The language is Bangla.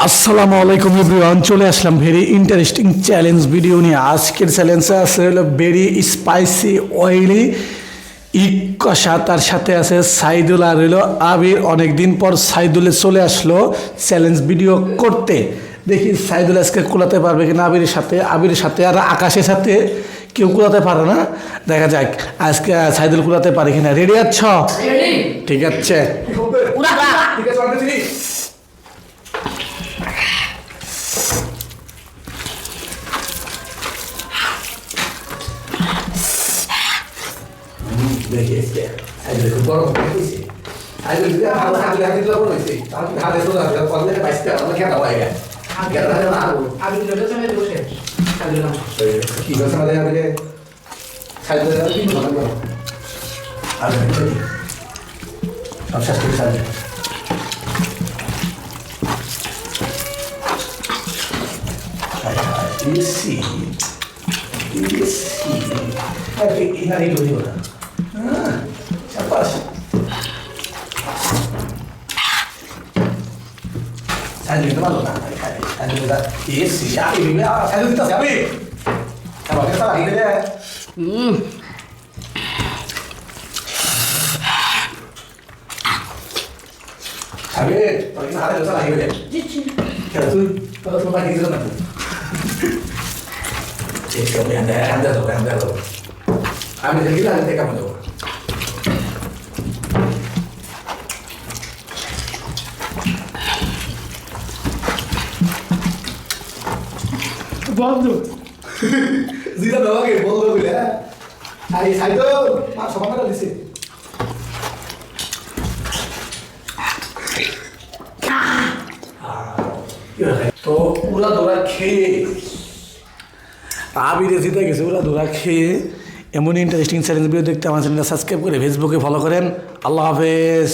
আসসালামু আলাইকুম এভরিওয়ান, চলে আসলাম ভেরি ইন্টারেস্টিং চ্যালেঞ্জ ভিডিও নিয়ে। আজকের চ্যালেঞ্জে আছে হলো ভেরি স্পাইসি অয়েলি ইক কষা, তার সাথে আছে সাইদুল আর হলো আবির। অনেকদিন পর সাইদুলে চলে আসলো চ্যালেঞ্জ ভিডিও করতে। দেখি সাইদুল আজকে কুলাতে পারবে কিনা আবিরের সাথে আর আকাশের সাথে কেউ কুলাতে পারে না। দেখা যাক আজকে সাইদুল কুলাতে পারে কিনা। রেডি আছ? ঠিক আছে। দেখি সাইদুল খুব বড় হয়েছে। সাইদুল ভালো হাতে হাতে বড় হয়েছে। তাহলে হাতে তো লাগবে পরে বাইসটা আমরা খেতা হয়ে গেছে। খেতা হয় না আমি তো লোকের সামনে বসে সাইদুল নাম কি কথা আমাদের আগে সাইদুল কি বলবো আর সব শেষ করে সাইদুল ইসি আরে ইনা রেডি হয়ে গেল। শাবাশ সাইদুল তো ভালো না সাইদুল দা ইসি শাবি বিলা সাইদুল তো শাবি আবার কেন লাগি রে শাবি তোর কি হাতে তো লাগি রে কেন তুই তো বাকি দিছ না ঠিক আছে anda lo আমি দেখি না দেখে কেমন দেবো বন্ধু জিরা দাওয়াকে বলবো বলে আরে সাইদুল মা সমানটা দিছে তো পুরা দৌড়া খেয়ে আবিরে জিতে গেছে ওরা দৌড়া খেয়ে। এমন ইন্টারেস্টিং চ্যালেঞ্জ ভিডিও দেখতে আমার চ্যানেলটা সাবস্ক্রাইব করে ফেসবুকে ফলো করেন। আল্লাহ হাফেজ।